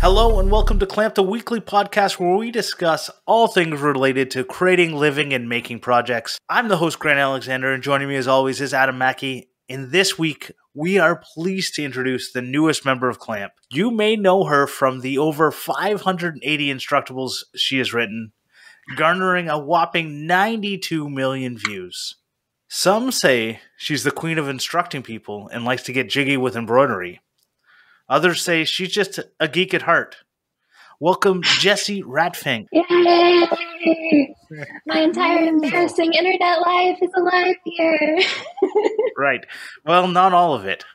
Hello and welcome to Clamp, the weekly podcast where we discuss all things related to creating, living, and making projects. I'm the host, Grant Alexander, and joining me as always is Adam Mackey. And this week, we are pleased to introduce the newest member of Clamp. You may know her from the over 580 Instructables she has written, garnering a whopping 92 million views. Some say she's the queen of instructing people and likes to get jiggy with embroidery. Others say she's just a geek at heart. Welcome, Jessy Ratfink. Yay! My entire embarrassing internet life is alive here. Right. Well, not all of it,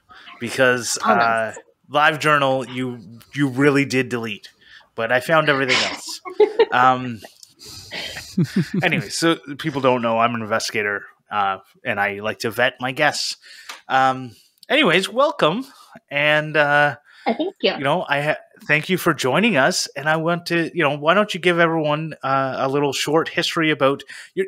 because LiveJournal you really did delete, but I found everything else. Anyway, so people don't know I'm an investigator, and I like to vet my guests. Anyways, welcome, and thank you. Thank you for joining us. And I want to, why don't you give everyone a little short history about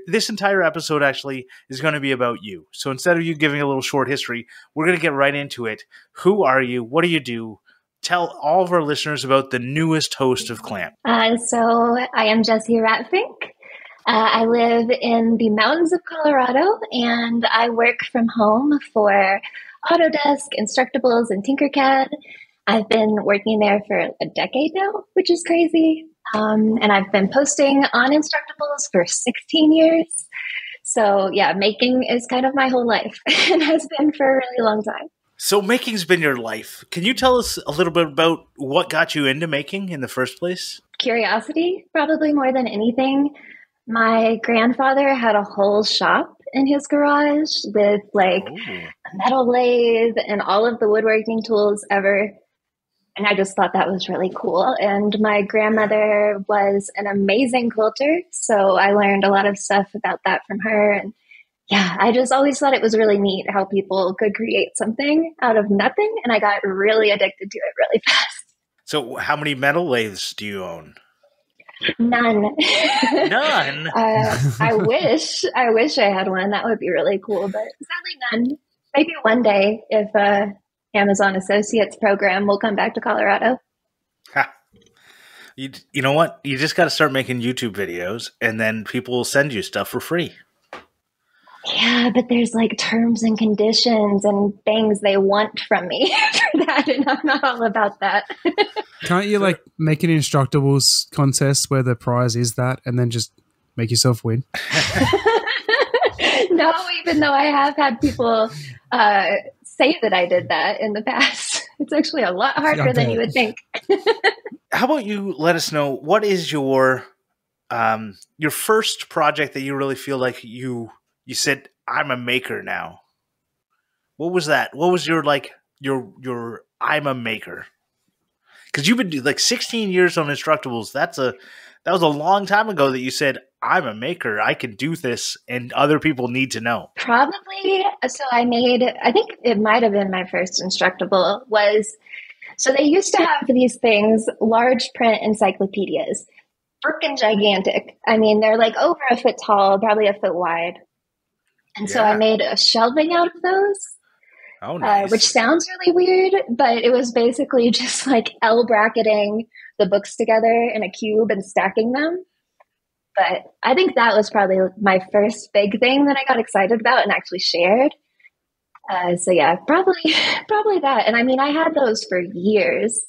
this entire episode actually is going to be about you. So instead of you giving a little short history, we're going to get right into it. Who are you? What do you do? Tell all of our listeners about the newest host of Clamp. So I am Jessy Ratfink. I live in the mountains of Colorado, and I work from home for Autodesk, Instructables, and Tinkercad. I've been working there for a decade now, which is crazy. And I've been posting on Instructables for 16 years. So yeah, making is kind of my whole life and has been for a really long time. So making's been your life. Can you tell us a little bit about what got you into making in the first place? Curiosity, probably more than anything. My grandfather had a whole shop in his garage with a metal lathe and all of the woodworking tools ever. And I just thought that was really cool. And my grandmother was an amazing quilter, so I learned a lot of stuff about that from her. And yeah, I just always thought it was really neat how people could create something out of nothing. And I got really addicted to it really fast. So how many metal lathes do you own? None. None? I wish I had one. That would be really cool, but sadly none. Maybe one day if Amazon Associates program will come back to Colorado. Ha. You know what? You just got to start making YouTube videos, and then people will send you stuff for free. Yeah, but there's terms and conditions and things they want from me for that, and I'm not all about that. Can't you make an Instructables contest where the prize is that, and then just make yourself win? No, even though I have had people say that I did that in the past. It's actually a lot harder than you would think. How about you let us know, what is your first project that you really feel like you said, I'm a maker now? What was that? What was your I'm a maker? Because you've been 16 years on Instructables. That was a long time ago that you said, I'm a maker. I can do this, and other people need to know. Probably. So I think it might have been my first Instructable so they used to have these things, large print encyclopedias, freaking gigantic. I mean, they're over a foot tall, probably a foot wide. And so I made a shelving out of those. Oh, nice. Which sounds really weird, but it was basically just L bracketing the books together in a cube and stacking them. But I think that was probably my first big thing that I got excited about and actually shared. So yeah, probably that. And I mean, I had those for years.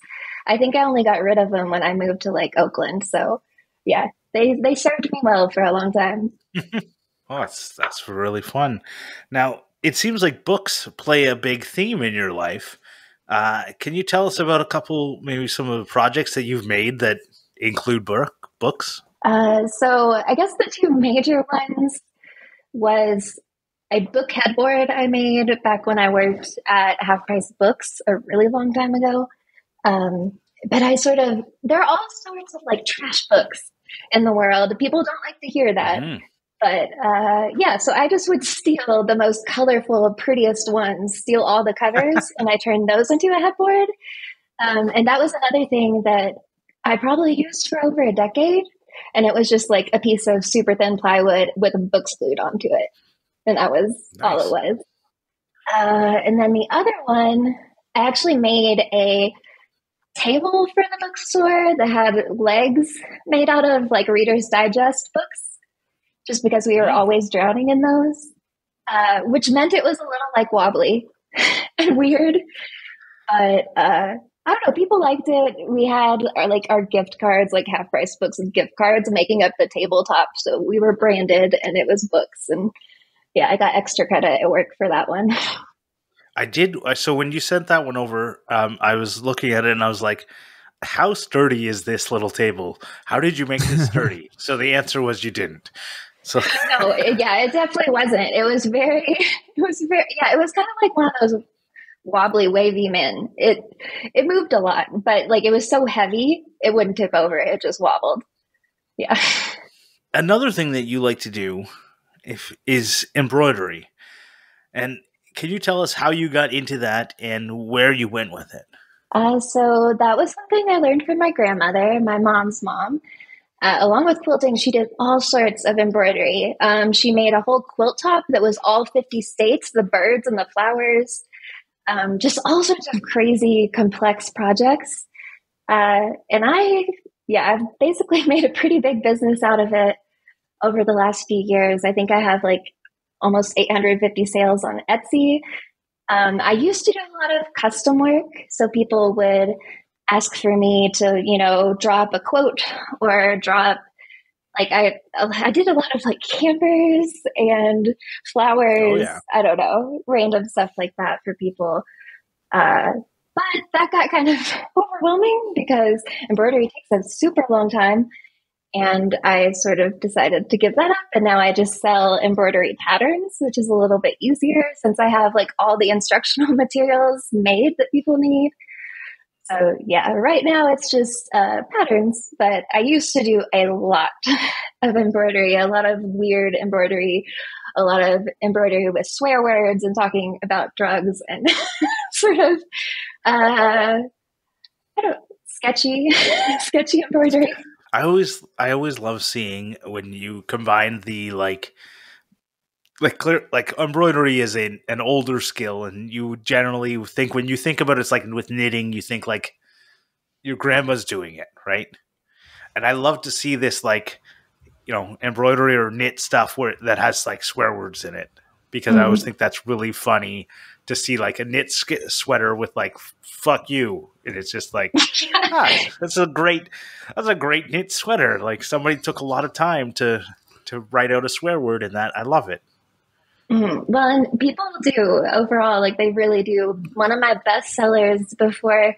I think I only got rid of them when I moved to Oakland. So yeah, they served me well for a long time. Oh, that's really fun. Now, it seems like books play a big theme in your life. Can you tell us about a couple, maybe some of the projects that you've made that include books? So I guess the two major ones was a book headboard I made back when I worked at Half Price Books a really long time ago. But there are all sorts of trash books in the world. People don't like to hear that. Mm. But so I just would steal the most colorful, prettiest ones, steal all the covers, and I turned those into a headboard. And that was another thing that I probably used for over a decade. And it was just a piece of super thin plywood with books glued onto it. And that was all it was. And then the other one, I actually made a table for the bookstore that had legs made out of like Reader's Digest books, just because we were always drowning in those, which meant it was a little like wobbly and weird. But I don't know, people liked it. We had our gift cards, like half price books and gift cards making up the tabletop. So we were branded and it was books. And yeah, I got extra credit at work for that one. I did. So when you sent that one over, I was looking at it and I was like, how sturdy is this little table? How did you make this sturdy? So the answer was you didn't. So no, it definitely wasn't. It was kind of like one of those wobbly, wavy men. It moved a lot, but like it was so heavy, it wouldn't tip over. It just wobbled. Yeah. Another thing that you like to do is embroidery. And can you tell us how you got into that and where you went with it? So that was something I learned from my grandmother, my mom's mom. Along with quilting, she did all sorts of embroidery. She made a whole quilt top that was all 50 states, the birds and the flowers, just all sorts of crazy, complex projects. And I've basically made a pretty big business out of it over the last few years. I think I have like almost 850 sales on Etsy. I used to do a lot of custom work. So people would ask for me to, draw up a quote or draw up, like I did a lot of like campers and flowers. Oh, yeah. I don't know, random stuff like that for people. But that got kind of overwhelming because embroidery takes a super long time. And I sort of decided to give that up. And now I just sell embroidery patterns, which is a little bit easier since I have like all the instructional materials made that people need. So yeah, right now it's just patterns, but I used to do a lot of embroidery, a lot of weird embroidery, a lot of embroidery with swear words and talking about drugs and sort of, sketchy embroidery. I always love seeing when you combine the like embroidery is an older skill, and you generally think when you think about it, it's like with knitting, you think like your grandma's doing it, right? And I love to see this embroidery or knit stuff that has like swear words in it, because I always think that's really funny to see like a knit sweater with like "fuck you," and it's just like, that's a great knit sweater. Like somebody took a lot of time to write out a swear word in that. I love it. Well, and people do overall, like they really do. One of my best sellers before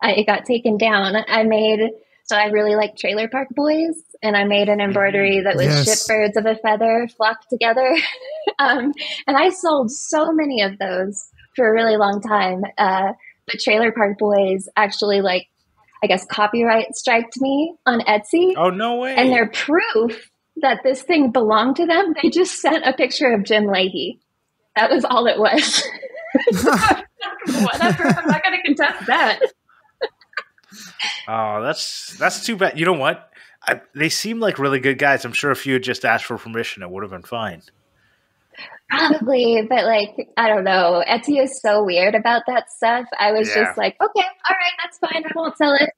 it got taken down, I really like Trailer Park Boys, and I made an embroidery that was shitbirds of a feather flocked together. And I sold so many of those for a really long time. But Trailer Park Boys actually copyright striked me on Etsy. Oh, no way. And their proof that this thing belonged to them, they just sent a picture of Jim Leahy. That was all it was. Whatever, I'm not going to contest that. Oh, that's too bad. You know what? They seem like really good guys. I'm sure if you had just asked for permission, it would have been fine. Probably, but I don't know. Etsy is so weird about that stuff. I was just like, okay, all right, that's fine. I won't sell it.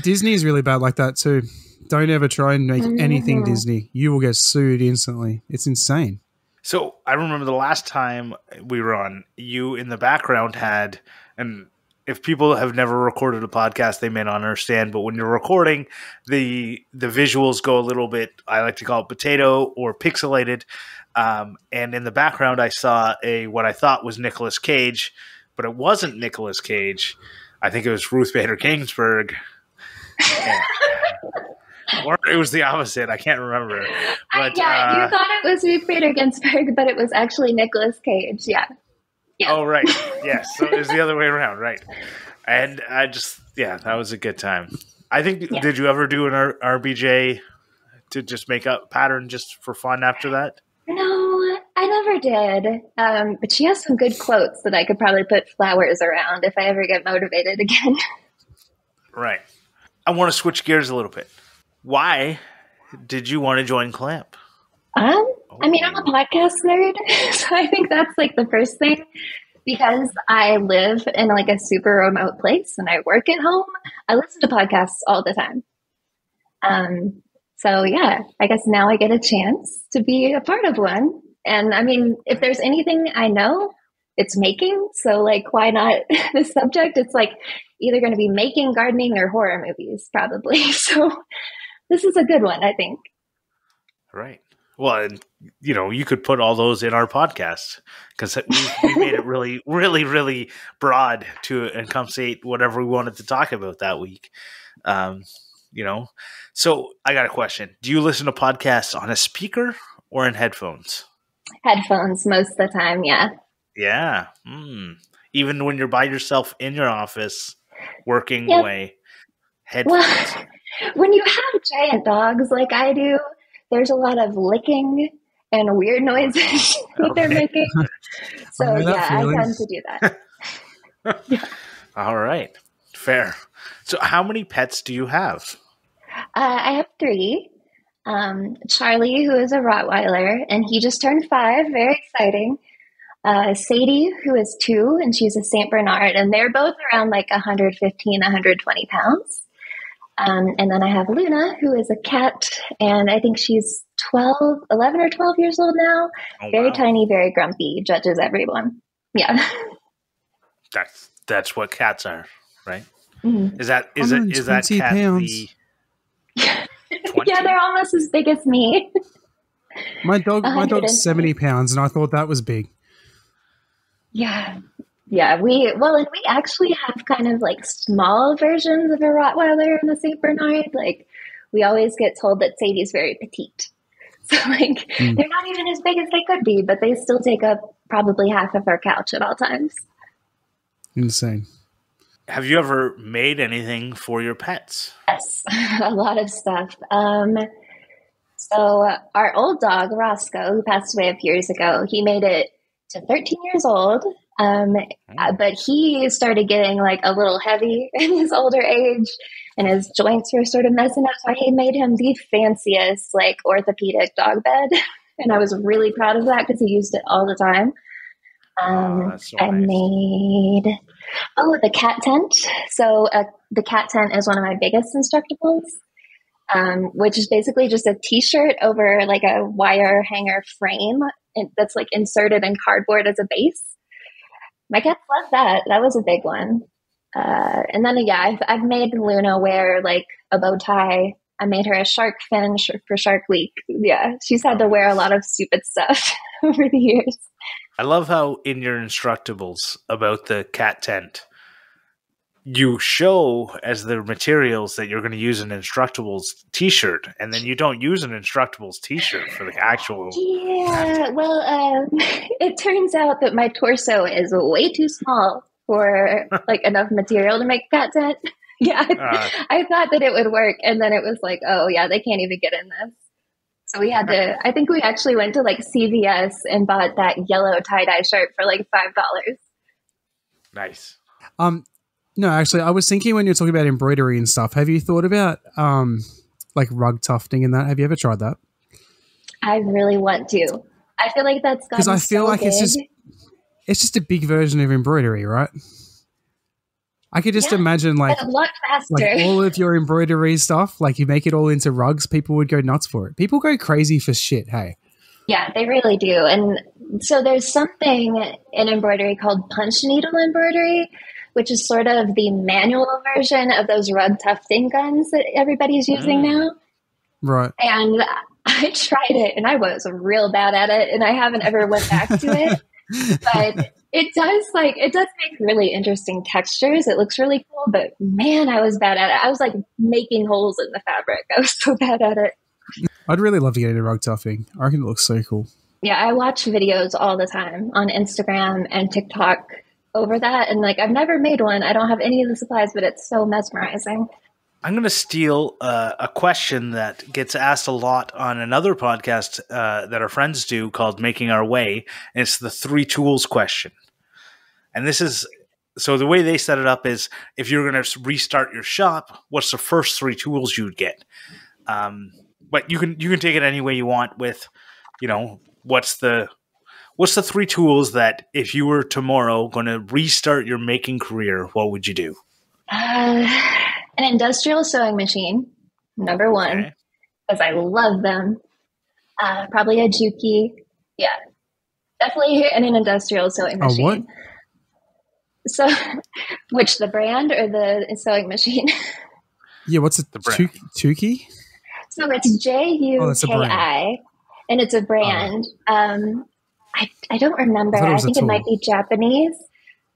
Disney's really bad like that too. Don't ever try and make anything Disney. You will get sued instantly. It's insane. So I remember the last time we were on, you in the background had, and if people have never recorded a podcast, they may not understand, but when you're recording, the visuals go a little bit, I like to call it potato or pixelated. And in the background, I saw what I thought was Nicolas Cage, but it wasn't Nicolas Cage. I think it was Ruth Bader Ginsburg. Or it was the opposite. I can't remember. But, you thought it was Ruth Bader Ginsburg, but it was actually Nicolas Cage. Yeah. Oh, right. Yes. So it was the other way around. Right. And that was a good time. I think, did you ever do an RBJ to just make a pattern just for fun after that? No, I never did. But she has some good quotes that I could probably put flowers around if I ever get motivated again. Right. I want to switch gears a little bit. Why did you want to join Clamp? I'm a podcast nerd, so I think that's the first thing. Because I live in like a super remote place and I work at home, I listen to podcasts all the time. So yeah, I guess now I get a chance to be a part of one. And I mean, if there's anything I know, it's making. So like, why not the subject? It's like either going to be making, gardening, or horror movies, probably. So this is a good one, I think. Right. Well, and you could put all those in our podcast because we made it really, really, really broad to encompass whatever we wanted to talk about that week. So I got a question. Do you listen to podcasts on a speaker or in headphones? Headphones most of the time, yeah. Yeah. Even when you're by yourself in your office working away, headphones. Well, when you have giant dogs like I do, there's a lot of licking and weird noises that they're making. So yeah, I tend to do that. Yeah. All right. Fair. So how many pets do you have? I have 3. Charlie, who is a Rottweiler, and he just turned 5. Very exciting. Sadie, who is 2, and she's a Saint Bernard, and they're both around like 115, 120 pounds. And then I have Luna, who is a cat, and I think she's 11 or 12 years old now. Oh, very tiny, very grumpy, judges everyone. Yeah. That's what cats are, right? Mm-hmm. Is that cat pounds. Yeah, they're almost as big as me. My dog's 70 pounds, and I thought that was big. Yeah. Yeah, we actually have kind of like small versions of a Rottweiler and a Saint Bernard. Like we always get told that Sadie's very petite. So like they're not even as big as they could be, but they still take up probably half of our couch at all times. Insane. Have you ever made anything for your pets? Yes, a lot of stuff. So our old dog, Roscoe, who passed away a few years ago, he made it to 13 years old. But he started getting like a little heavy in his older age and his joints were sort of messing up. So I made him the fanciest like orthopedic dog bed. And I was really proud of that because he used it all the time. I made the cat tent. So the cat tent is one of my biggest Instructables, which is basically just a t-shirt over like a wire hanger frame that's like inserted in cardboard as a base. My cats love that. That was a big one. And then, I've made Luna wear like a bow tie. I made her a shark fin for Shark Week. Yeah, she's had to wear a lot of stupid stuff over the years. I love how in your Instructables about the cat tent, you show as the materials that you're going to use an Instructables t-shirt, and then you don't use an Instructables t-shirt for the actual. Yeah, well, it turns out that my torso is way too small for like enough material to make a cat tent. Yeah, I thought that it would work, and then it was like, oh yeah, they can't even get in this. So we had to. I think we actually went to like CVS and bought that yellow tie-dye shirt for like $5. Nice. No, actually, I was thinking when you're talking about embroidery and stuff, have you thought about like rug tufting and that? Have you ever tried that? I really want to. I feel like that's because I feel like big. it's just a big version of embroidery, right? I could just imagine like a lot faster. Like all of your embroidery stuff, like you make it all into rugs, people would go nuts for it. People go crazy for shit, hey? Yeah, they really do. And so there's something in embroidery called punch needle embroidery, which is sort of the manual version of those rug tufting guns that everybody's using now. Right. And I tried it and I was real bad at it and I haven't ever went back to it. But it does make really interesting textures. It looks really cool, but man, I was bad at it. I was like making holes in the fabric. I was so bad at it. I'd really love to get into rug tufting. I reckon it looks so cool. Yeah, I watch videos all the time on Instagram and TikTok over that. And like, I've never made one. I don't have any of the supplies, but it's so mesmerizing. I'm going to steal a question that gets asked a lot on another podcast that our friends do called Making Our Way. And it's the 3 tools question. And this is, so the way they set it up is if you're going to restart your shop, what's the first 3 tools you'd get? But you can take it any way you want with, what's the What's the 3 tools that if you were tomorrow going to restart your making career, what would you do? An industrial sewing machine, number one, because I love them. Probably a Juki. Yeah, definitely an industrial sewing machine. What? So, which, the brand or the sewing machine? Yeah, what's it? Tuki? So it's Juki, and it's a brand. I don't remember. I think it might be Japanese.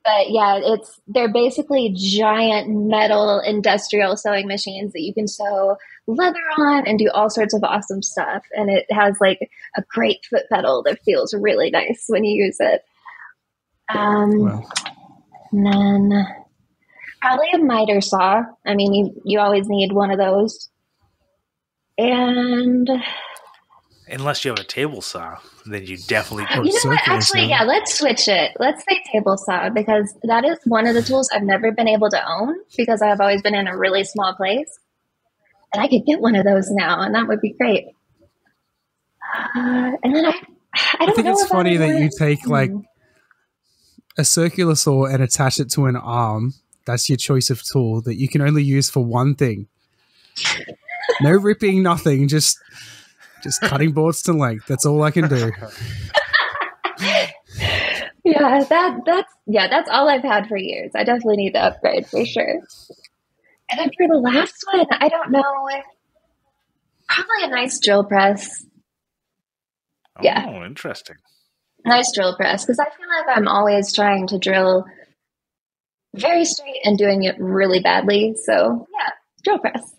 But yeah, they're basically giant metal industrial sewing machines that you can sew leather on and do all sorts of awesome stuff. And it has like a great foot pedal that feels really nice when you use it. And then probably a miter saw. I mean, you always need one of those. And unless you have a table saw, then you definitely you know what? Actually, yeah, let's switch it. Let's say table saw, because that is one of the tools I've never been able to own because I've always been in a really small place. And I could get one of those now, and that would be great. And then I think it's funny that you take like a circular saw and attach it to an arm. That's your choice of tool that you can only use for one thing. No ripping, nothing, just cutting boards to length. That's all I can do. Yeah, that's all I've had for years. I definitely need to upgrade for sure. And then for the last one, I don't know. Probably a nice drill press. Oh, interesting. Nice drill press, because I feel like I'm always trying to drill very straight and doing it really badly. So yeah, drill press.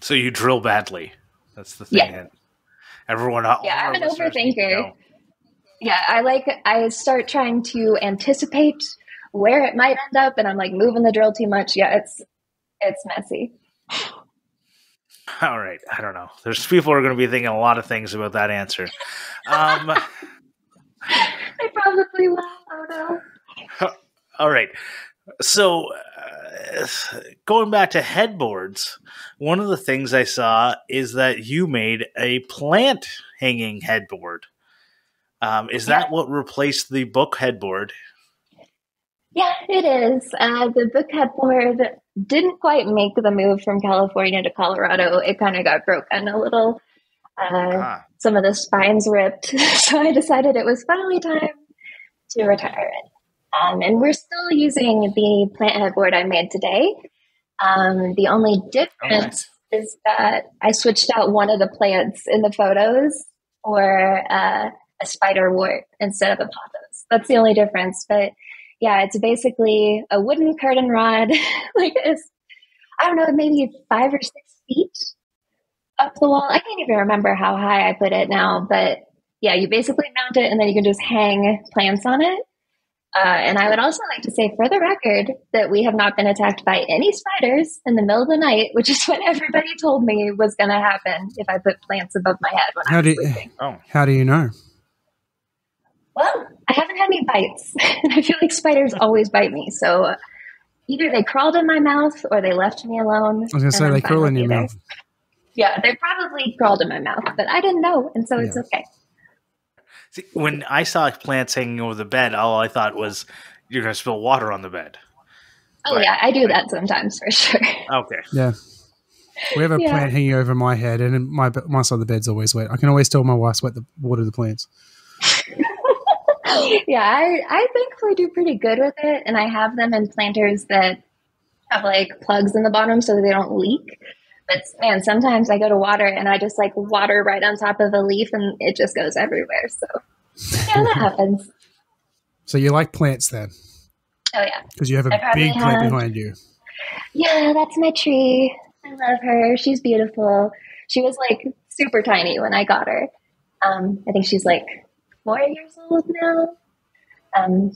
So you drill badly. That's the thing. Yeah. Everyone. Yeah, I'm an overthinker. Yeah, I start trying to anticipate where it might end up, and I'm like moving the drill too much. Yeah, it's messy. All right, I don't know. There's people who are going to be thinking a lot of things about that answer. They probably will. Oh no. All right. So, going back to headboards, one of the things I saw is that you made a plant hanging headboard. Is that what replaced the book headboard? Yeah, it is. The book headboard didn't quite make the move from California to Colorado. It kind of got broken a little. Some of the spines ripped. So I decided it was finally time to retire it. And we're still using the plant headboard I made today. The only difference is that I switched out one of the plants in the photos for a spider wart instead of a pothos. That's the only difference. But yeah, it's basically a wooden curtain rod, like it's, I don't know, maybe 5 or 6 feet up the wall. I can't even remember how high I put it now, but yeah, you basically mount it and then you can just hang plants on it. And I would also like to say for the record that we have not been attacked by any spiders in the middle of the night, which is what everybody told me was going to happen if I put plants above my head when I was sleeping. How do you know? Well, I haven't had any bites, and I feel like spiders always bite me. So either they crawled in my mouth or they left me alone. I was going to say they crawl in your mouth. Yeah, they probably crawled in my mouth, but I didn't know, and so it's okay. See, when I saw plants hanging over the bed, all I thought was you're going to spill water on the bed. Oh, yeah, I do that sometimes for sure. Okay. Yeah. We have a plant hanging over my head, and my side of the bed's always wet. I can always tell my wife's wet the water the plants. Yeah, I thankfully do pretty good with it, and I have them in planters that have like plugs in the bottom so that they don't leak. But man, sometimes I go to water and I just like water right on top of a leaf and it just goes everywhere. So yeah, that happens. So you like plants then? Oh yeah. Because you have a big plant behind you. Yeah, that's my tree. I love her. She's beautiful. She was like super tiny when I got her. I think she's like 4 years old now.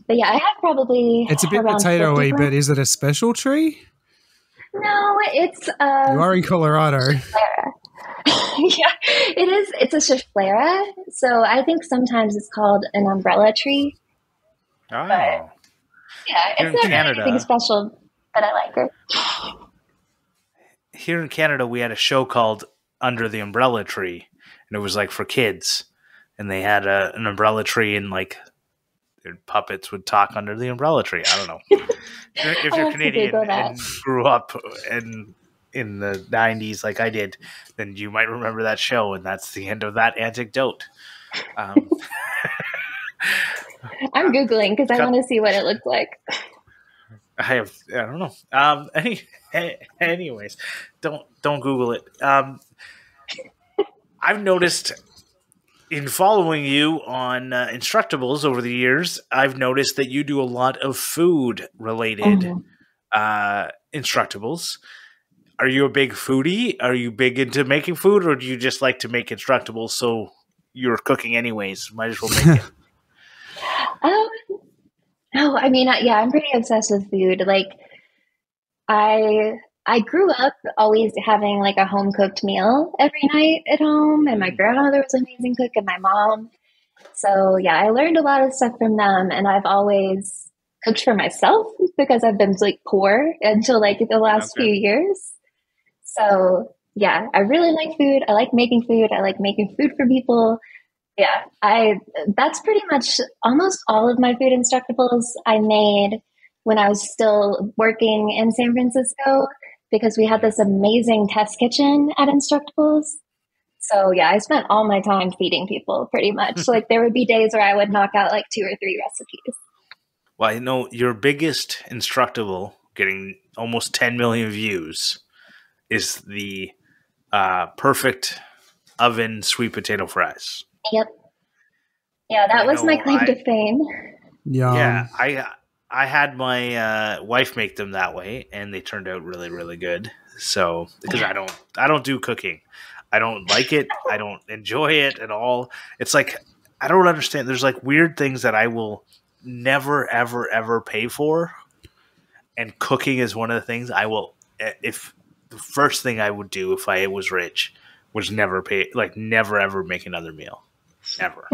But yeah, I have probably it's a bit potato-y, but is it a special tree? No, it's you are in Colorado. Yeah, it is. It's a schiflera. So I think sometimes it's called an umbrella tree. Oh, but, yeah, it's not anything special, but I like her. Here in Canada, we had a show called Under the Umbrella Tree, and it was like for kids. and they had an umbrella tree, and like their puppets would talk under the umbrella tree. I don't know. If you're Canadian and grew up in the 90s like I did, then you might remember that show, and that's the end of that anecdote. I'm Googling because I want to see what it looks like. I don't know. Anyways, don't Google it. I've noticed in following you on Instructables over the years, I've noticed that you do a lot of food related Instructables. Are you a big foodie? Are you big into making food, or do you just like to make Instructables so you're cooking anyways? Might as well make it. No, I mean, yeah, I'm pretty obsessed with food. Like, I grew up always having like a home cooked meal every night at home, and my grandmother was an amazing cook, and my mom. So yeah, I learned a lot of stuff from them, and I've always cooked for myself because I've been like poor until like the last few years. So yeah, I really like food. I like making food. I like making food for people. Yeah, that's pretty much almost all of my food Instructables I made when I was still working in San Francisco, because we had this amazing test kitchen at Instructables. So yeah, I spent all my time feeding people pretty much. Like there would be days where I would knock out like 2 or 3 recipes. Well, I know your biggest Instructable, getting almost 10 million views, is the perfect oven sweet potato fries. Yep. Yeah, that was my claim to fame. Yeah, I had my wife make them that way, and they turned out really, really good. So because I don't do cooking, I don't like it, I don't enjoy it at all. It's like I don't understand. There's like weird things that I will never, ever, ever pay for, and cooking is one of the things I will. If the first thing I would do if I was rich was never ever make another meal, ever.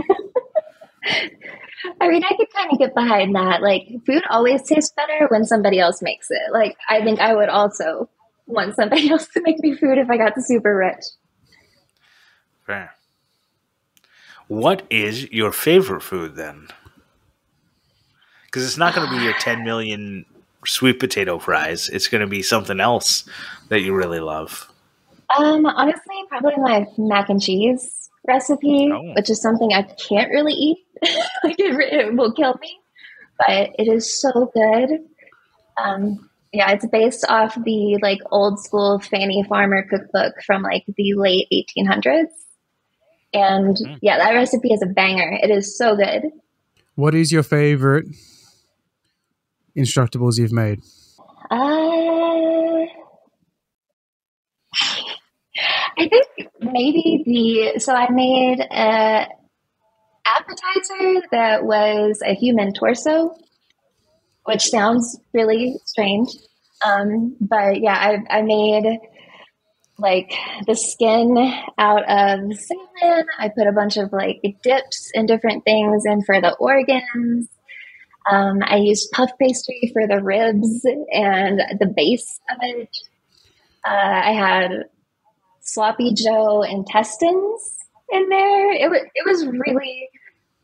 I mean, I could kind of get behind that. Like, food always tastes better when somebody else makes it. Like, I think I would also want somebody else to make me food if I got super rich. Fair. What is your favorite food then? Because it's not going to be your 10 million sweet potato fries. It's going to be something else that you really love. Honestly, probably my mac and cheese recipe, which is something I can't really eat. Like it will kill me, but it is so good. Yeah, it's based off the like old school Fanny Farmer cookbook from like the late 1800s. And yeah, that recipe is a banger. It is so good. What is your favorite Instructables you've made? I think maybe so I made a appetizer that was a human torso, which sounds really strange. But yeah, I made like the skin out of salmon. I put a bunch of like dips and different things in for the organs. I used puff pastry for the ribs and the base of it. I had sloppy Joe intestines in there. It was really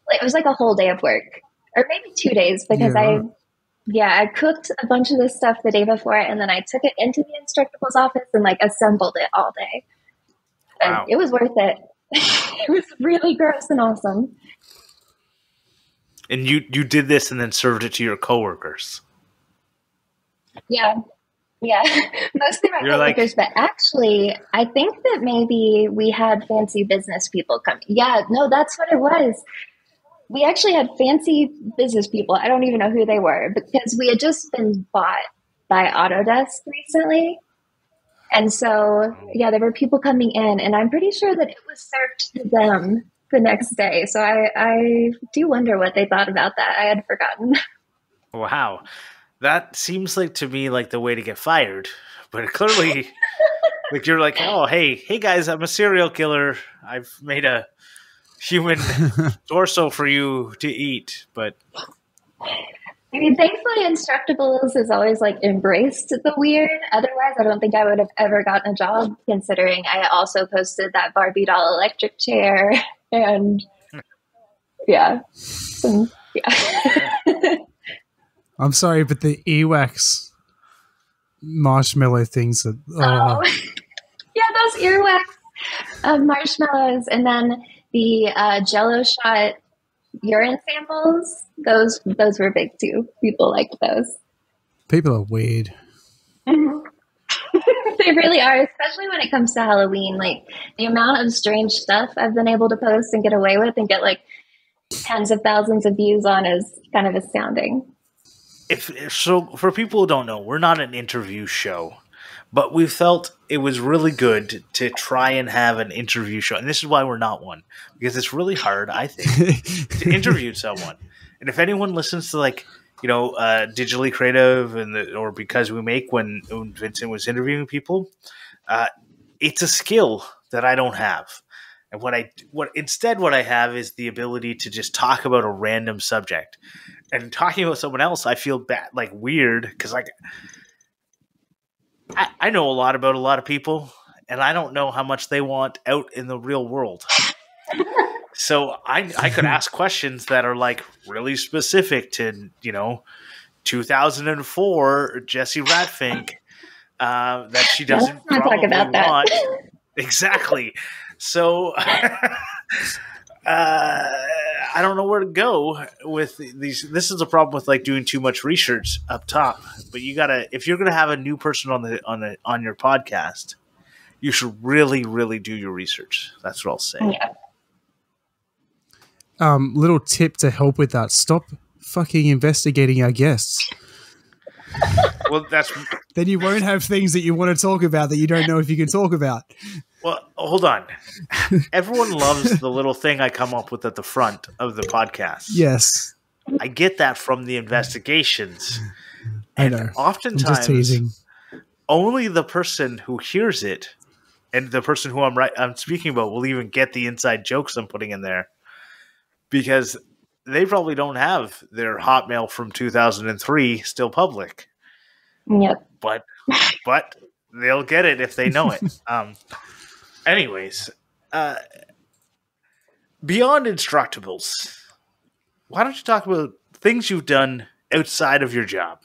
like, it was like a whole day of work, or maybe 2 days, because I cooked a bunch of this stuff the day before, and then I took it into the Instructables office and like assembled it all day. Wow. And it was worth it. It was really gross and awesome. And you did this and then served it to your coworkers. Yeah. Yeah, mostly my coworkers, but actually, I think that maybe we had fancy business people come. Yeah, no, that's what it was. We actually had fancy business people. I don't even know who they were, because we had just been bought by Autodesk recently. And so, yeah, there were people coming in, and I'm pretty sure that it was served to them the next day. So I do wonder what they thought about that. I had forgotten. Wow. That seems like to me like the way to get fired, but clearly, like you're like, oh, hey guys, I'm a serial killer. I've made a human torso for you to eat. But I mean, thankfully, Instructables has always like embraced the weird. Otherwise, I don't think I would have ever gotten a job. Considering I also posted that Barbie doll electric chair and Yeah. Yeah. I'm sorry, but the earwax marshmallow things are. Oh. Yeah, those earwax marshmallows, and then the Jello shot urine samples. Those were big too. People liked those. People are weird. They really are, especially when it comes to Halloween. Like the amount of strange stuff I've been able to post and get away with and get like tens of thousands of views on is kind of astounding. So for people who don't know, we're not an interview show, but we felt it was really good to try and have an interview show. And this is why we're not one, because it's really hard, I think, to interview someone. And if anyone listens to Digitally Creative or Because We Make when Vincent was interviewing people, it's a skill that I don't have. And what I have is the ability to just talk about a random subject. And talking about someone else, I feel bad, like weird, because like I know a lot about a lot of people, and I don't know how much they want out in the real world. So I could ask questions that are like really specific to 2004 Jessy Ratfink that she doesn't probably talk about want. That. Exactly. So I don't know where to go with these. This is a problem with like doing too much research up top. But you gotta, if you're gonna have a new person on your podcast, you should really, really do your research. That's what I'll say. Yeah. Little tip to help with that: stop fucking investigating our guests. Well, then you won't have things that you want to talk about that you don't know if you can talk about. Well, hold on. Everyone loves the little thing I come up with at the front of the podcast. Yes. I get that from the investigations. I know. Oftentimes, only the person who hears it and the person who I'm speaking about will even get the inside jokes I'm putting in there, because they probably don't have their Hotmail from 2003 still public. Yep. But they'll get it if they know it. Anyways, beyond Instructables, why don't you talk about things you've done outside of your job?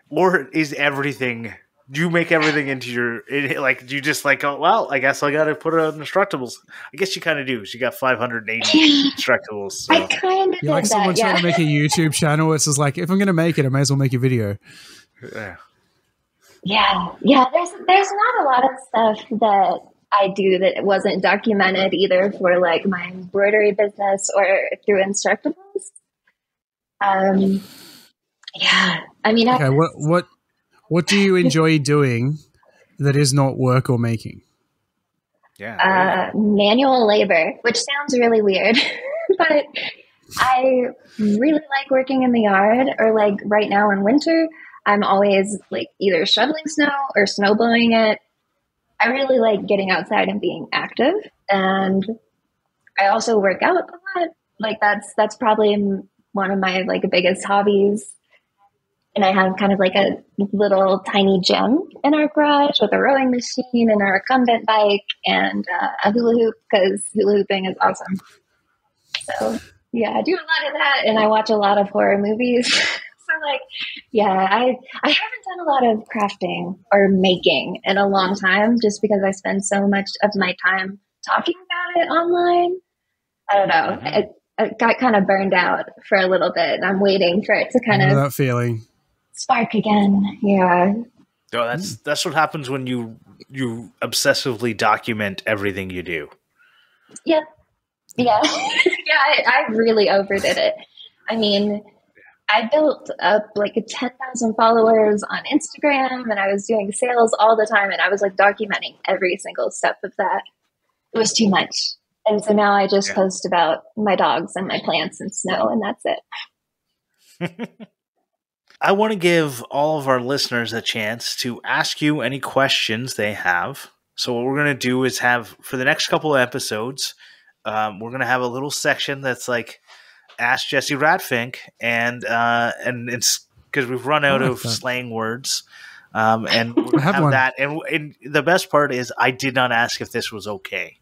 Or is everything... Do you make everything into your... Like, do you just like, oh, well, I guess I got to put it on Instructables? I guess you kind of do. You got 580 Instructables. So. I kind of You're like someone trying to make a YouTube channel. It's just like, if I'm going to make it, I may as well make a video. Yeah. There's not a lot of stuff that I do that wasn't documented either for like my embroidery business or through Instructables. Yeah. I mean, okay. What do you enjoy doing that is not work or making? Yeah. Manual labor, which sounds really weird, but I really like working in the yard, or like right now in winter, I'm always like either shoveling snow or snow blowing it. I really like getting outside and being active. And I also work out a lot. Like that's probably one of my like biggest hobbies. And I have kind of like a little tiny gym in our garage with a rowing machine and a recumbent bike and a hula hoop, because hula hooping is awesome. So yeah, I do a lot of that, and I watch a lot of horror movies. So like, yeah, I haven't done a lot of crafting or making in a long time, just because I spend so much of my time talking about it online. I don't know. I got kind of burned out for a little bit, and I'm waiting for it to kind of that feeling spark again. Yeah. No, that's what happens when you obsessively document everything you do. Yeah. Yeah. Yeah, I really overdid it. I mean, I built up like 10,000 followers on Instagram, and I was doing sales all the time, and I was like documenting every single step of that. It was too much. And so now I just post about my dogs and my plants and snow, and that's it. I want to give all of our listeners a chance to ask you any questions they have. So what we're going to do is have, for the next couple of episodes, we're going to have a little section that's like, Ask Jessy Ratfink, and it's because we've run out of slang words, and we're going to have that. And the best part is I did not ask if this was okay.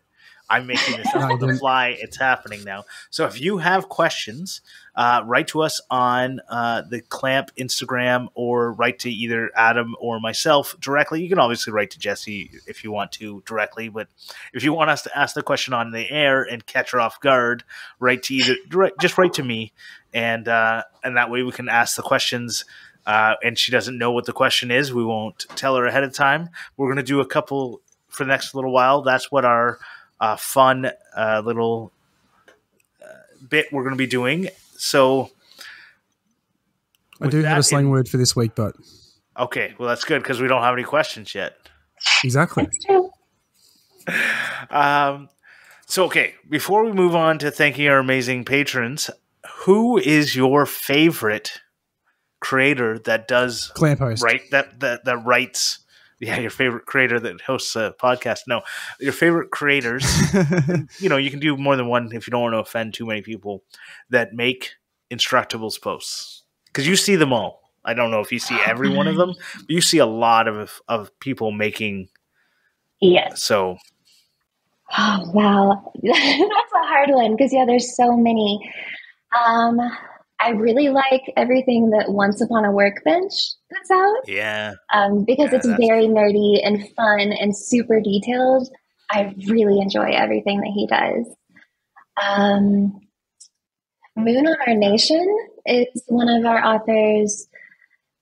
I'm making this up on the fly. It's happening now. So if you have questions, write to us on the Clamp Instagram, or write to either Adam or myself directly. You can obviously write to Jessy if you want to directly, but if you want us to ask the question on the air and catch her off guard, just write to me, and that way we can ask the questions. And she doesn't know what the question is. We won't tell her ahead of time. We're going to do a couple for the next little while. That's what our fun little bit we're going to be doing. So I do have a slang word for this week, but okay, well that's good because we don't have any questions yet. Exactly. So okay, before we move on to thanking our amazing patrons, who is your favorite creator that does Clamp host? Right, that writes. Yeah, your favorite creator that hosts a podcast. No, your favorite creators. You can do more than one if you don't want to offend too many people that make Instructables posts. Because you see them all. I don't know if you see every one of them, but you see a lot of people making. Yes. So. Oh, wow. That's a hard one because, there's so many. I really like everything that Once Upon a Workbench puts out. Yeah. Because it's very nerdy and fun and super detailed. I really enjoy everything that he does. Moon on Our Nation is one of our authors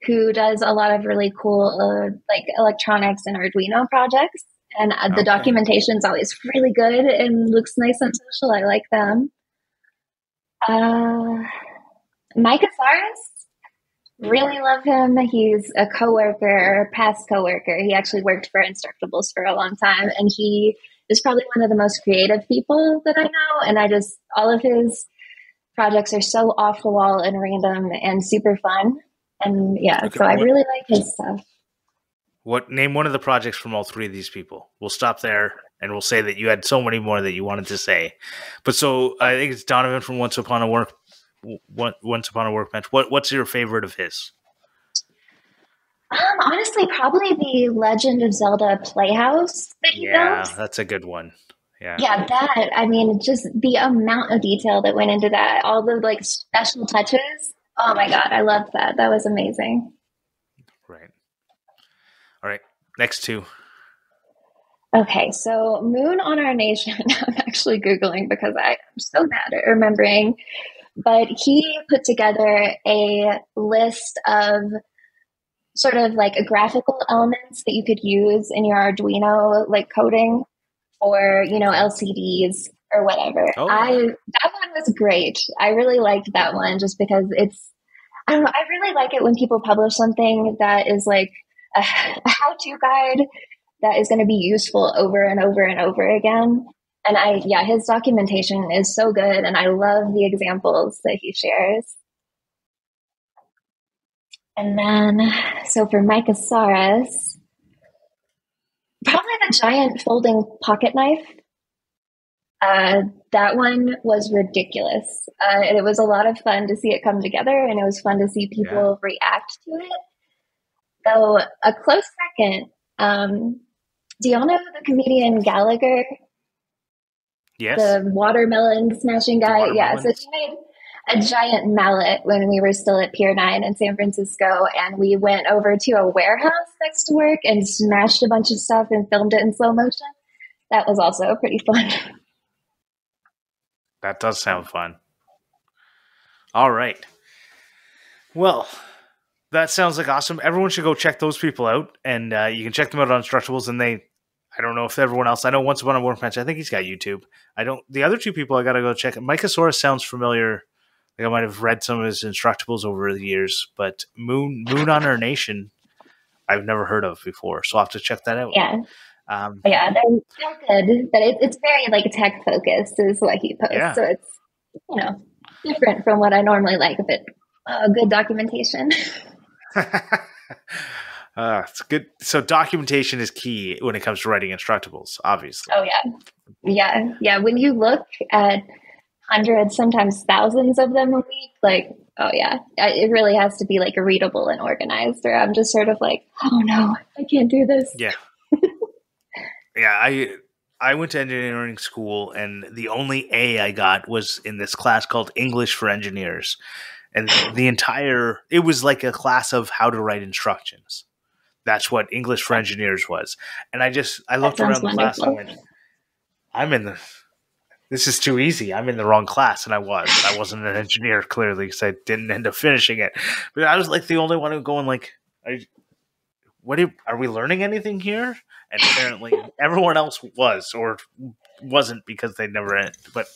who does a lot of really cool electronics and Arduino projects. And the documentation is always really good and looks nice on social. I like them. Mike Asaris, really love him. He's a past coworker. He actually worked for Instructables for a long time, and he is probably one of the most creative people that I know. And all of his projects are so off the wall and random and super fun. And so I really like his stuff. Name one of the projects from all three of these people. We'll stop there, and we'll say that you had so many more that you wanted to say. But so I think it's Donovan from Once Upon a Workbench. What's your favorite of his? Honestly, probably the Legend of Zelda Playhouse that he built. Yeah, that's a good one. Yeah. Yeah, that. I mean, just the amount of detail that went into that, all the special touches. Oh my God, I loved that. That was amazing. Right. All right. Next two. Okay, so Moon on Our Nation. I'm actually Googling because I'm so bad at remembering. But he put together a list of sort of graphical elements that you could use in your Arduino coding or LCDs or whatever. Oh. That one was great. I really liked that one just because I don't know, I really like it when people publish something that is a how-to guide that is going to be useful over and over and over again. And his documentation is so good, and I love the examples that he shares. And then, so for Mike Asaris, probably the giant folding pocket knife. That one was ridiculous. It was a lot of fun to see it come together, and it was fun to see people react to it. So a close second, do y'all know the comedian Gallagher? Yes. The watermelon smashing guy. Yeah. So he made a giant mallet when we were still at Pier 9 in San Francisco. And we went over to a warehouse next to work and smashed a bunch of stuff and filmed it in slow motion. That was also pretty fun. That does sound fun. All right. Well, that sounds awesome. Everyone should go check those people out. And you can check them out on Instructables. And I don't know if everyone else. I know Once Upon a Workbench. I think he's got YouTube. The other two people I got to go check. Mike Asaris sounds familiar. I might have read some of his Instructables over the years, but Moon on Our Nation, I've never heard of before. So I'll have to check that out. Yeah. They're good, but it's very tech focused is what he posts. Yeah. So it's, different from what I normally like, but good documentation. It's good. So documentation is key when it comes to writing Instructables, obviously. Oh yeah. When you look at hundreds, sometimes thousands of them a week, it really has to be readable and organized, or I'm just sort of oh no, I can't do this. Yeah. Yeah, I went to engineering school, and the only A I got was in this class called English for Engineers. And it was like a class of how to write instructions. That's what English for Engineers was. And I looked around the class and I went, this is too easy. I'm in the wrong class. And I wasn't an engineer, clearly, because I didn't end up finishing it. But I was like the only one who going like, are we learning anything here? And apparently everyone else was or wasn't because they never ended. But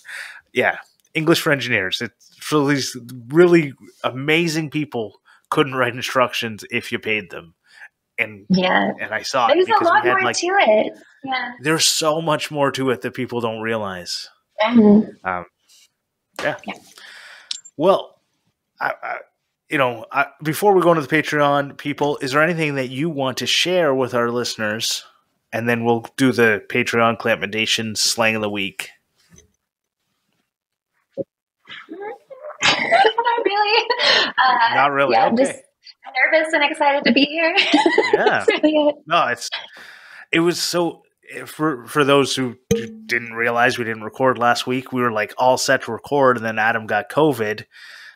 yeah, English for Engineers. It's for these really amazing people couldn't write instructions if you paid them. And I saw there's a lot more to it. Yeah, there's so much more to it that people don't realize. Mm-hmm. Yeah. Well, before we go into the Patreon, people, is there anything that you want to share with our listeners? And then we'll do the Patreon Clampmendations Slang of the Week. Not really. Not really. Yeah, okay. I'm just nervous and excited to be here. Yeah. That's really it. No, it was so. For those who didn't realize we didn't record last week, we were like all set to record, and then Adam got COVID,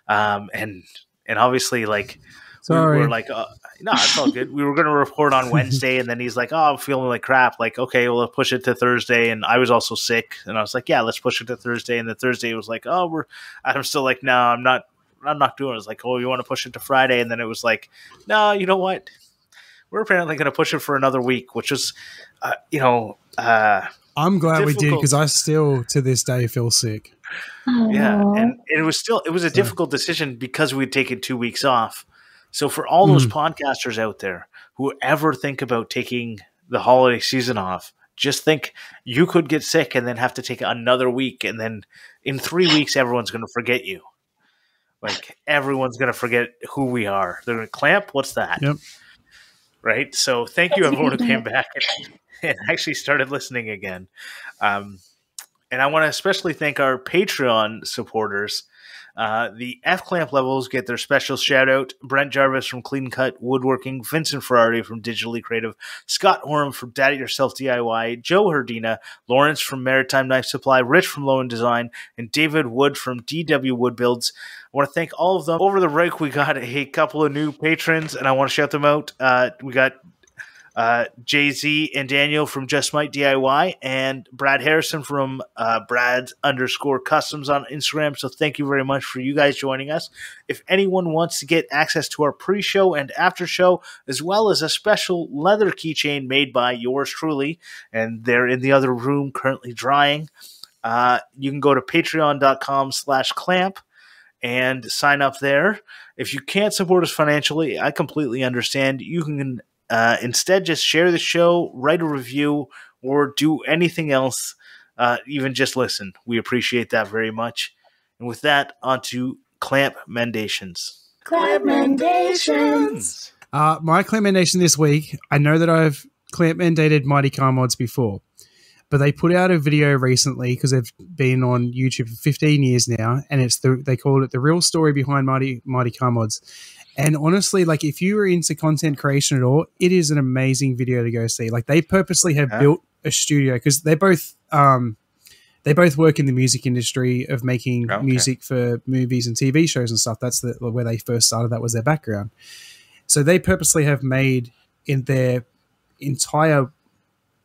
and obviously like. Sorry. We were like, no, it's all good. We were going to record on Wednesday, and then he's like, oh, I'm feeling like crap. Like, okay, well, let's push it to Thursday. And I was also sick, and I was like, yeah, let's push it to Thursday. And then Thursday was like, Adam's still like, no, I'm not doing it. I was like, oh, you want to push it to Friday? And then it was like, no, you know what? We're apparently going to push it for another week, which is, I'm glad we did, because I still, to this day, feel sick. Yeah, and it was a difficult decision because we'd taken 2 weeks off. So for all those podcasters out there who ever think about taking the holiday season off, just think you could get sick and then have to take another week. And then in 3 weeks, everyone's going to forget you. Like, everyone's going to forget who we are. They're going to clamp. What's that? Yep. Right. So thank you, everyone who came back and actually started listening again. And I want to especially thank our Patreon supporters. The F-Clamp levels get their special shout-out. Brent Jarvis from Clean Cut Woodworking, Vincent Ferrari from Digitally Creative, Scott Oram from Dad It Yourself DIY, Joe Herdina, Lawrence from Maritime Knife Supply, Rich from Low End Design, and David Wood from DW Wood Builds. I want to thank all of them. Over the break, we got a couple of new patrons, and I want to shout them out. We got Jay-Z and Daniel from Just Might DIY, and Brad Harrison from Brad_Customs on Instagram. So thank you very much for you guys joining us. If anyone wants to get access to our pre-show and after show, as well as a special leather keychain made by yours truly, and they're in the other room currently drying, you can go to patreon.com/clamp and sign up there. If you can't support us financially, I completely understand. You can instead just share the show, write a review, or do anything else, even just listen. We appreciate that very much. And with that, on to Clampmendations. Clampmendations. My Clampmendation this week, I know that I've Clampmendated Mighty Car Mods before, but they put out a video recently because they've been on YouTube for 15 years now, and they called it The Real Story Behind Mighty Car Mods. And honestly, like, if you were into content creation at all, it is an amazing video to go see. Like, they purposely have built a studio because they both work in the music industry of making music for movies and TV shows and stuff. That's where they first started. That was their background. So they purposely have made in their entire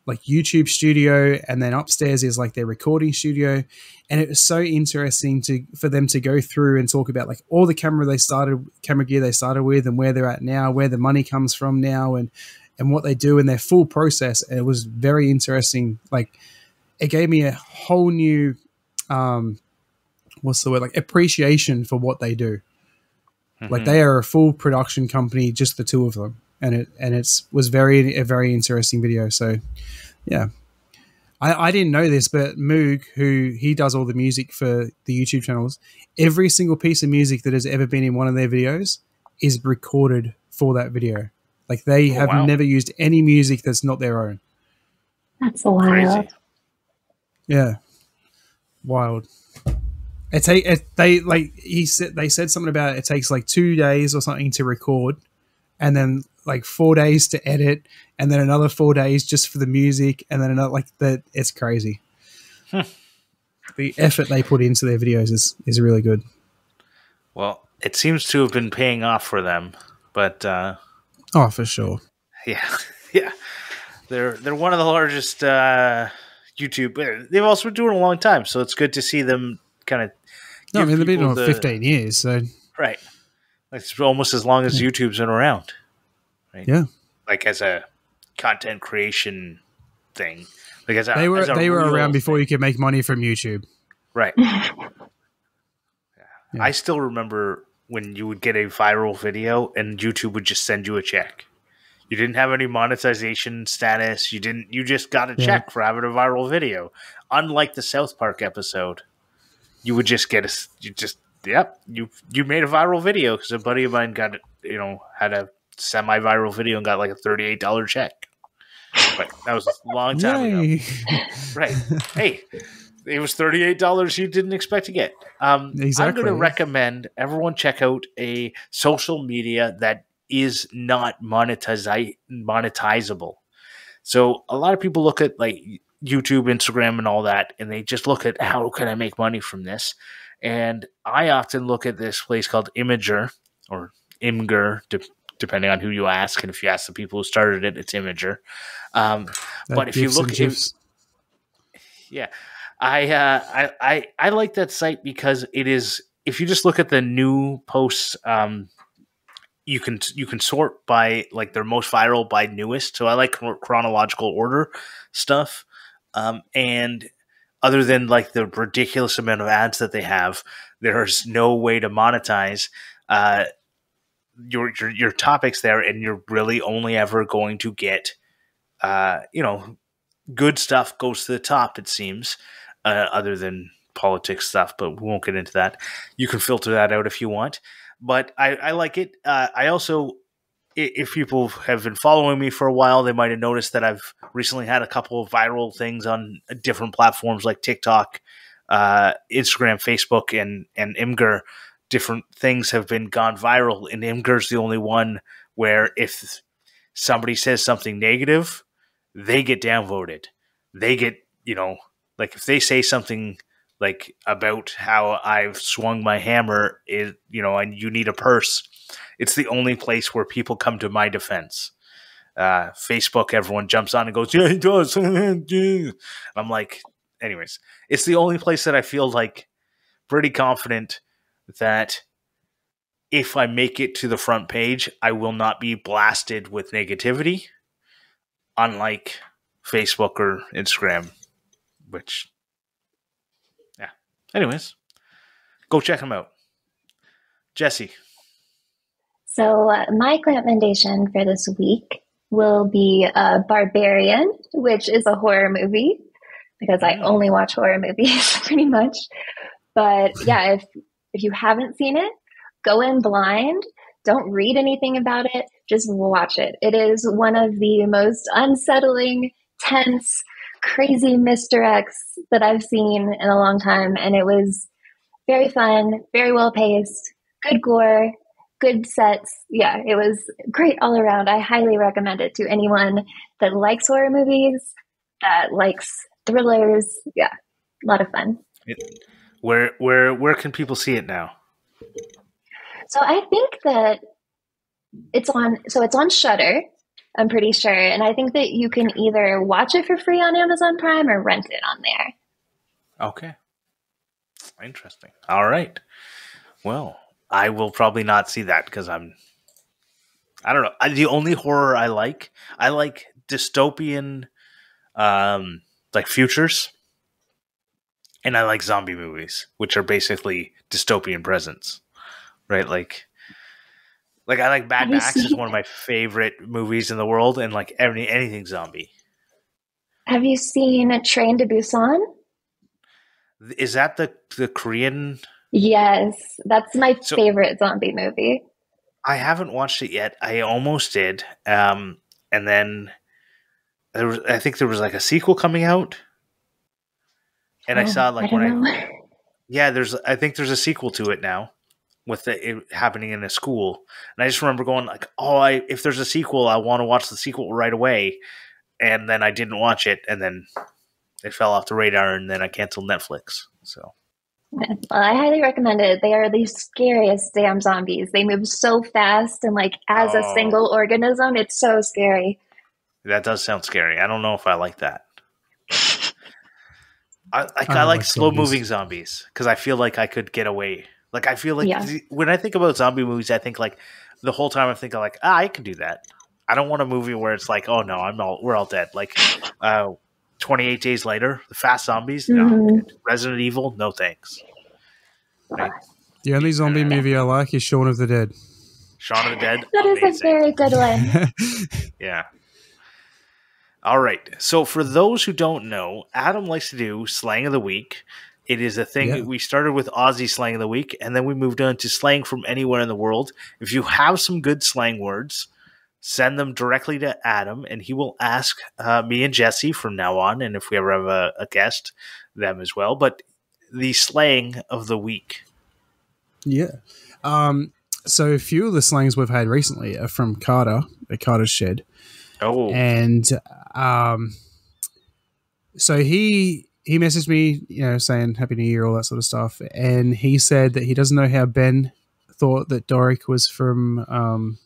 like YouTube studio, and then upstairs is like their recording studio. And it was so interesting for them to go through and talk about like all the camera gear they started with, and where they're at now, where the money comes from now, and what they do in their full process. And it was very interesting. Like, it gave me a whole new appreciation for what they do. Mm-hmm. Like, they are a full production company, just the two of them. And it was a very interesting video. So, yeah, I didn't know this, but Moog, who he does all the music for the YouTube channels, every single piece of music that has ever been in one of their videos is recorded for that video. Like, they have never used any music that's not their own. That's wild. Crazy. Yeah, wild. They said something about it takes like 2 days or something to record and then like 4 days to edit, and then another 4 days just for the music, and then another like that. It's crazy. The effort they put into their videos is really good. Well, it seems to have been paying off for them, but oh, for sure. Yeah, yeah. They're one of the largest YouTube. They've also been doing it a long time, so it's good to see them kind of. No, I mean they've been doing it 15 years, so right. It's almost as long as YouTube's been around, right? Yeah, like as a content creation thing. Like they were around before you could make money from YouTube, right? Yeah. I still remember when you would get a viral video and YouTube would just send you a check. You didn't have any monetization status. You just got a check for having a viral video. Unlike the South Park episode, you would just get you made a viral video because a buddy of mine got had a semi-viral video and got like a $38 check. But that was a long time ago. Right. Hey, it was $38 you didn't expect to get. Exactly. I'm going to recommend everyone check out a social media that is not monetizable. So a lot of people look at like YouTube, Instagram, and all that, and they just look at how can I make money from this. And I often look at this place called Imgur or Imgur, depending on who you ask. And if you ask the people who started it, it's Imgur. But if you look at I like that site because it is, if you just look at the new posts, you can sort by like their most viral by newest. So I like chronological order stuff. And other than like the ridiculous amount of ads that they have, there's no way to monetize your topics there, and you're really only ever going to get good stuff goes to the top, it seems, other than politics stuff, but we won't get into that. You can filter that out if you want. But I like it. I also, if people have been following me for a while, they might have noticed that I've recently had a couple of viral things on different platforms like TikTok, Instagram, Facebook, and Imgur. Different things have been gone viral, and Imgur's the only one where if somebody says something negative, they get downvoted. They get, like if they say something like about how I've swung my hammer, and you need a purse, it's the only place where people come to my defense. Facebook, everyone jumps on and goes, yeah, he does. I'm like, anyways, it's the only place that I feel like pretty confident that if I make it to the front page, I will not be blasted with negativity, unlike Facebook or Instagram, which, yeah. Anyways, go check them out. Jessy. So my Clampmendation for this week will be Barbarian, which is a horror movie, because I only watch horror movies pretty much. But yeah, if you haven't seen it, go in blind. Don't read anything about it. Just watch it. It is one of the most unsettling, tense, crazy misdirects that I've seen in a long time. And it was very fun, very well paced, good gore, good sets. Yeah, it was great all around. I highly recommend it to anyone that likes horror movies, that likes thrillers. Yeah, a lot of fun. Where can people see it now? So I think that it's on Shudder, I'm pretty sure. And I think that you can either watch it for free on Amazon Prime or rent it on there. Okay. Interesting. All right. Well, I will probably not see that because I don't know. The only horror I like dystopian, like futures. And I like zombie movies, which are basically dystopian presents, right? Like I like Mad Max is one of my favorite movies in the world, and like anything zombie. Have you seen Train to Busan? Is that the Korean? Yes, that's my favorite zombie movie. I haven't watched it yet. I almost did, and then I think there was like a sequel coming out. And I saw like I think there's a sequel to it now. with it happening in a school. And I just remember going like, if there's a sequel, I want to watch the sequel right away. And then I didn't watch it, and then it fell off the radar, and then I canceled Netflix. So, well, I highly recommend it. They are the scariest damn zombies. They move so fast, and like as a single organism, it's so scary. That does sound scary. I don't know if I like that. I like slow-moving zombies because I feel like I could get away. Like, I feel like when I think about zombie movies, I think like the whole time I'm thinking like, I can do that. I don't want a movie where it's like, oh no, we're all dead. Like 28 Days Later, the fast zombies, no. Resident Evil, no thanks. Right? The only zombie movie I like is Shaun of the Dead. Shaun of the Dead? That amazing. Is a very good one. Yeah. All right. So for those who don't know, Adam likes to do Slang of the Week. It is a thing. Yeah. We started with Aussie Slang of the Week, and then we moved on to slang from anywhere in the world. If you have some good slang words, send them directly to Adam, and he will ask me and Jessy from now on, and if we ever have a guest, them as well. But the slang of the week. Yeah. So a few of the slangs we've had recently are from Carter at Carter's Shed. Oh. And so he messaged me, saying Happy New Year, all that sort of stuff. And he said that he doesn't know how Ben thought that Doric was from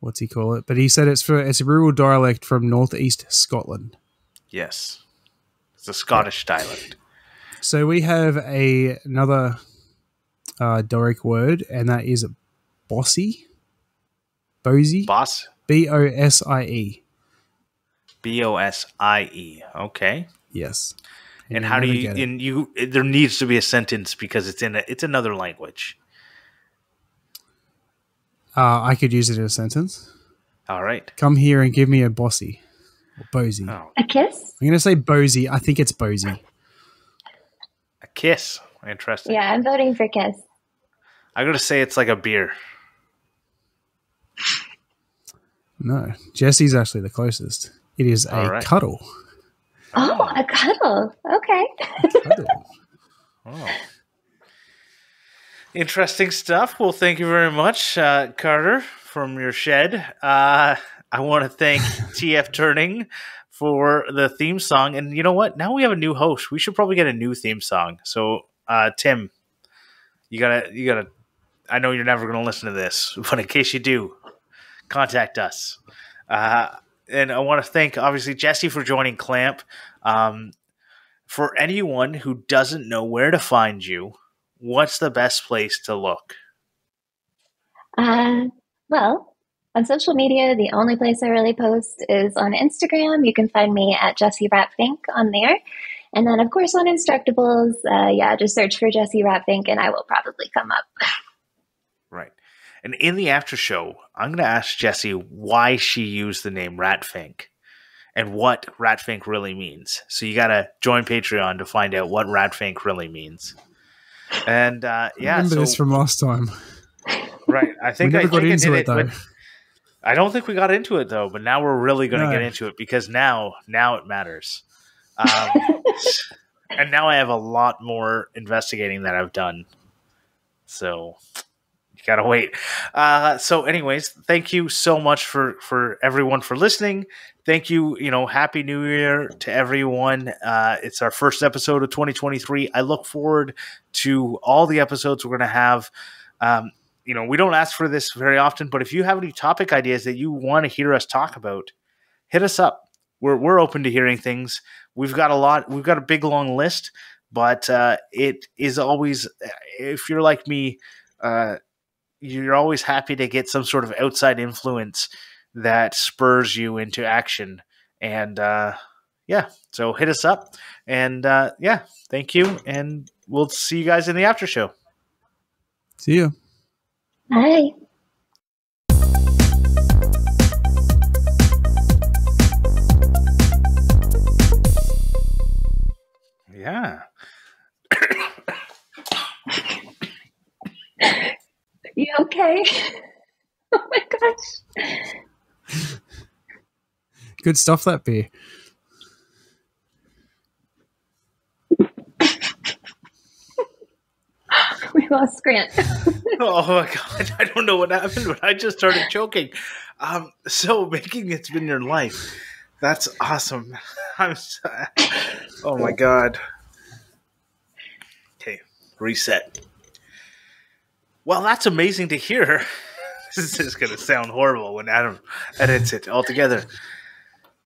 what's he call it? But he said it's a rural dialect from northeast Scotland. Yes. It's a Scottish dialect. So we have another Doric word, and that is bossy. Bosie. Boss? B-O-S-I-E. B-O-S-I-E. Okay. Yes. And how do you there needs to be a sentence because it's another language. I could use it in a sentence. All right. Come here and give me a bossy. Or Bosie. Oh. A kiss? I'm going to say Bosie. I think it's Bosie. A kiss. Interesting. Yeah, I'm voting for kiss. I'm going to say it's like a beer. No. Jesse's actually the closest. It is a cuddle. Oh, a cuddle. Okay. Cuddle. Oh. Interesting stuff. Well, thank you very much, Carter, from your shed. I want to thank TF Turning for the theme song. And you know what? Now we have a new host. We should probably get a new theme song. So, Tim, you gotta. I know you're never going to listen to this, but in case you do, contact us. And I want to thank, obviously, Jessy for joining Clamp. For anyone who doesn't know where to find you, what's the best place to look? Well, on social media, the only place I really post is on Instagram. You can find me at Jessy Ratfink on there. And then, of course, on Instructables, just search for Jessy Ratfink and I will probably come up. Right. And in the after show, I'm going to ask Jessy why she used the name Ratfink and what Ratfink really means. So you got to join Patreon to find out what Ratfink really means. And I remember this from last time. Right. I think I got into it though. I don't think we got into it though, but now we're really going to get into it because now it matters. And now I have a lot more investigating that I've done. So you gotta wait. So anyways, thank you so much for everyone for listening. Thank you. Happy New Year to everyone. It's our first episode of 2023. I look forward to all the episodes we're going to have. We don't ask for this very often, but if you have any topic ideas that you want to hear us talk about, hit us up. We're open to hearing things. We've got a lot. We've got a big, long list, but it is always, if you're like me, you're always happy to get some sort of outside influence that spurs you into action. And so hit us up. And thank you. And we'll see you guys in the after show. See you. Bye. Yeah. You okay? Oh my gosh. Good stuff, that beer. We lost Grant. Oh my god, I don't know what happened, but I just started choking. So baking, it's been your life. That's awesome. Oh my god. Okay, reset. Well, that's amazing to hear. This is going to sound horrible when Adam edits it all together.